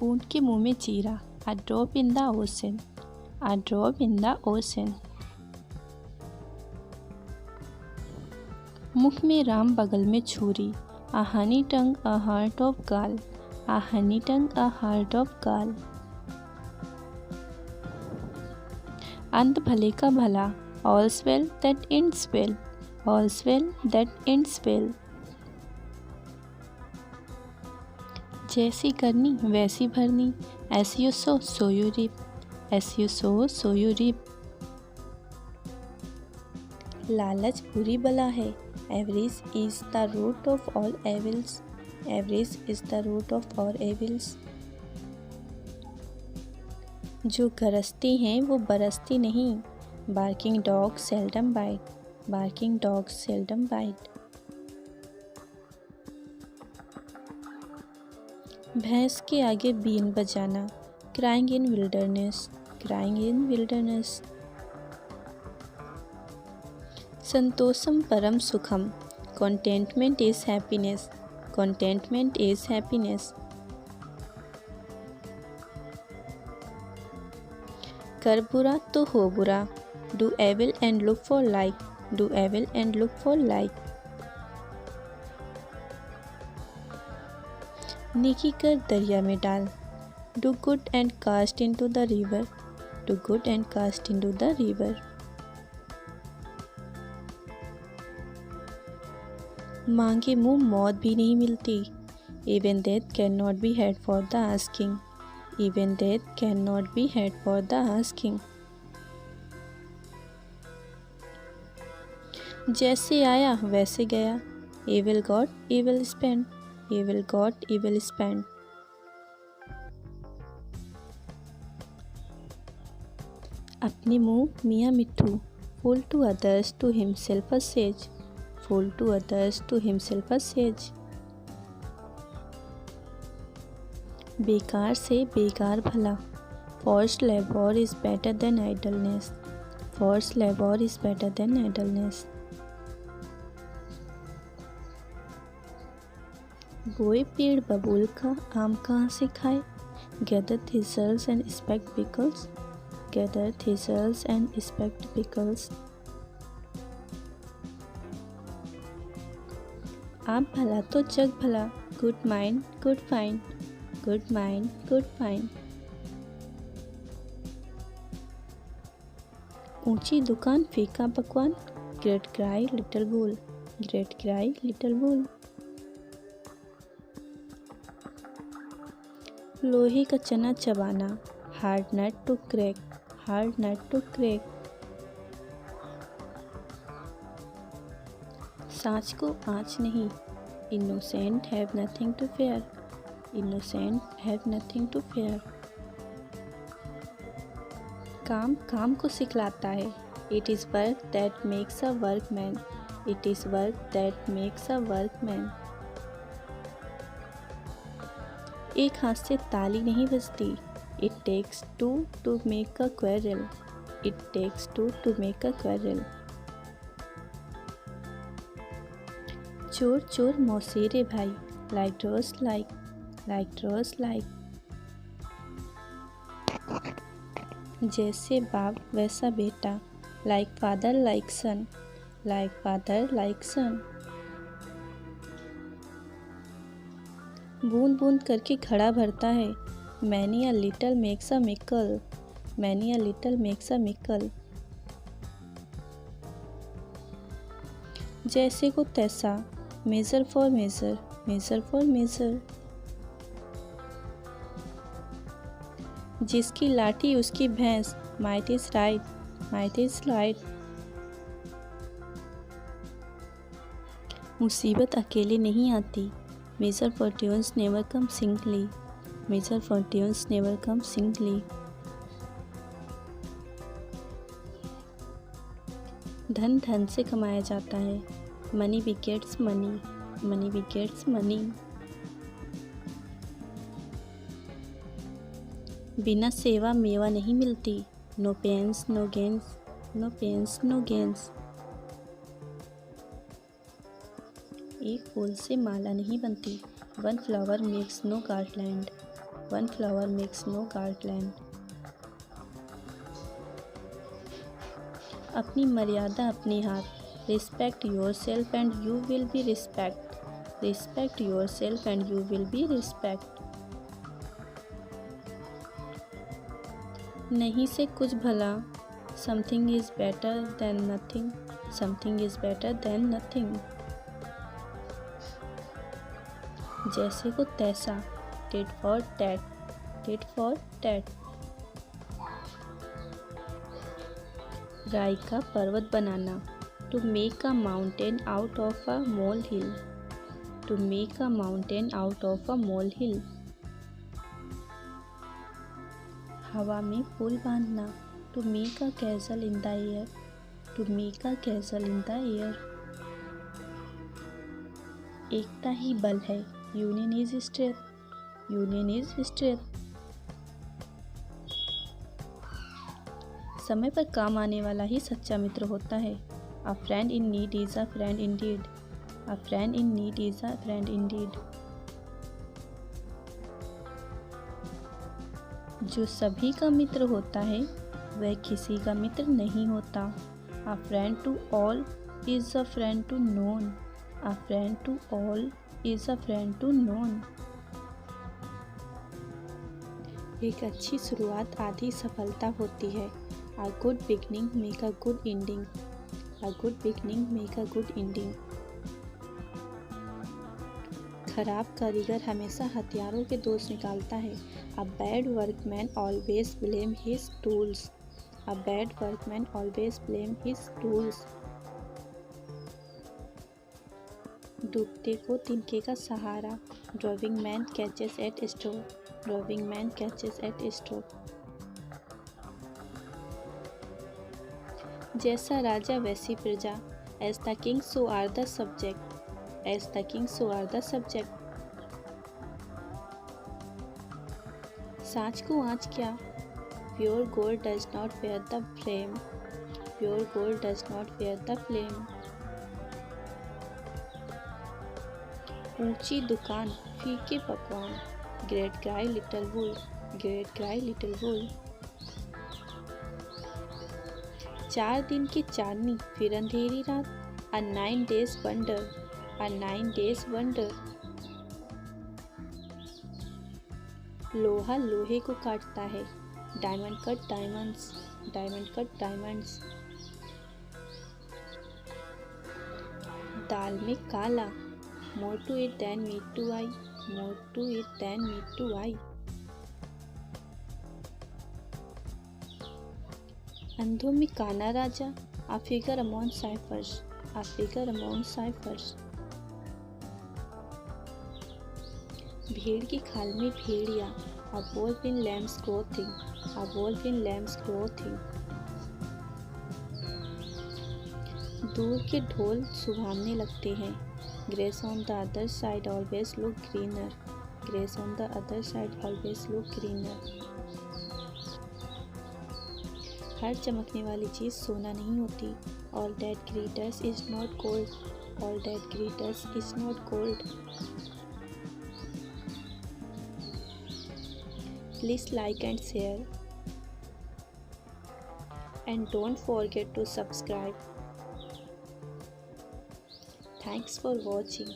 ऊँट के मुंह में चीरा, a drop in the ocean, a drop in the ocean। मुख में राम बगल में छुरी, a honey tongue a heart of gall, a honey tongue a heart of gall। अंत भले का भला, all's well that ends well, all's well that ends well। जैसी करनी वैसी भरनी, as you sow so you reap, as you sow so you reap। लालच बुरी बला है, avarice is the root of all evils, avarice is the root of all evils। जो गरजती हैं वो बरसती नहीं, barking dogs seldom bite, barking dogs seldom bite। भैंस के आगे बीन बजाना, crying in wilderness, crying in wilderness। संतोषम परम सुखम, contentment is happiness, contentment is happiness। कर बुरा तो हो बुरा, do evil and look for like, do evil and look for like। नेकी कर दरिया में डाल, do good and cast into the river, do good and cast into the river। मांगे मुंह मौत भी नहीं मिलती, even death cannot be had for the asking, even death cannot be had for the asking। जैसे आया वैसे गया, evil got evil spent, evil got evil spent। अपने मुंह मियाँ मिट्ठू, fool to others to himself a sage, fool to others to himself a sage। बेकार से बेकार भला, forced labor is better than idleness, forced labor is better than idleness। बोए पेड़ बबूल का आम कहाँ से खाए, gather thistles and inspect pickles, gather thistles and inspect pickles। आप भला तो जग भला, good mind good find, good mind good find। ऊंची दुकान फीका पकवान, great cry little bull, great cry little bull। लोहे का चना चबाना, hard nut to crack, hard nut to crack। सांच को आँच नहीं, innocent have nothing to fear, innocent have nothing to fear। काम काम को सिखलाता है, it is work that makes a workman, it is work that makes a workman। एक हाथ से ताली नहीं बजती, it takes two to make a quarrel, it takes two to make a quarrel। चोर चोर मौसेरे भाई, like draws like, like draws like। जैसे बाप वैसा बेटा, like father like son, like father like son। बूंद बूंद करके घड़ा भरता है, many a little makes a mickle, many a little makes a mickle। जैसे को तैसा, measure for measure, measure for measure। जिसकी लाठी उसकी भैंस, might is right, might is right। मुसीबत अकेले नहीं आती, measure fortunes never come singly, measure fortunes never come singly। धन धन से कमाया जाता है, money begets money, money begets money। बिना सेवा मेवा नहीं मिलती, no pains no gains, no pains no gains। एक फूल से माला नहीं बनती, one flower makes no garland, One flower makes no garland. अपनी मर्यादा अपने हाथ. Respect yourself and you will be respect. Respect yourself and you will be respect. नहीं से कुछ भला. Something is better than nothing. Something is better than nothing. जैसे को तैसा. Tit for tat. Tit for tat. राई का पर्वत बनाना. To make a mountain out of a molehill. To make a mountain out of a molehill. हवा में पुल बांधना. To make a castle in the air. To make a castle in the air. एकता ही बल है. Union is strength. Union is strength. समय पर काम आने वाला ही सच्चा मित्र होता है. A friend in need is a friend indeed. A friend in need is a friend indeed. जो सभी का मित्र होता है वह किसी का मित्र नहीं होता. A friend to all is a friend to none. A friend to all is a friend to none. एक अच्छी शुरुआत आधी सफलता होती है. A good beginning make a good ending. A good beginning make a good ending. खराब कारीगर हमेशा हथियारों के दोष निकालता है. A bad workman always blame his tools. A bad workman always blame his tools. डूबते को तिनके का सहारा. Drowning man catches at straw. Drowning man catches at straw. जैसा राजा वैसी प्रजा. As the king so are the subject. As the king so are the subject. साँच को आँच क्या. Pure gold does not wear the flame. Pure gold does not wear the flame. ऊंची दुकान फीके पकवान. Great cry little wool. Great cry little wool. 4 दिन की चांदनी फिर अंधेरी रात. A 9 days wonder. A 9 days wonder. लोहा लोहे को काटता है. Diamond cut diamonds. Diamond cut diamonds. दाल में काला. More to it than meat to eye. More to it than meat to eye. अंधों में काना राजा. A figure among ciphers. A figure among ciphers. भेड़ की खाल में भेड़िया. A wolf in lamb's clothing. A wolf in lamb's clothing. दूर के ढोल सुहावने लगते हैं. Grass on the other side always look greener. Grass on the other side always look greener. हर चमकने वाली चीज़ सोना नहीं होती. All that glitters is not gold. All that glitters is not gold. Please like and share. And don't forget to subscribe. Thanks for watching.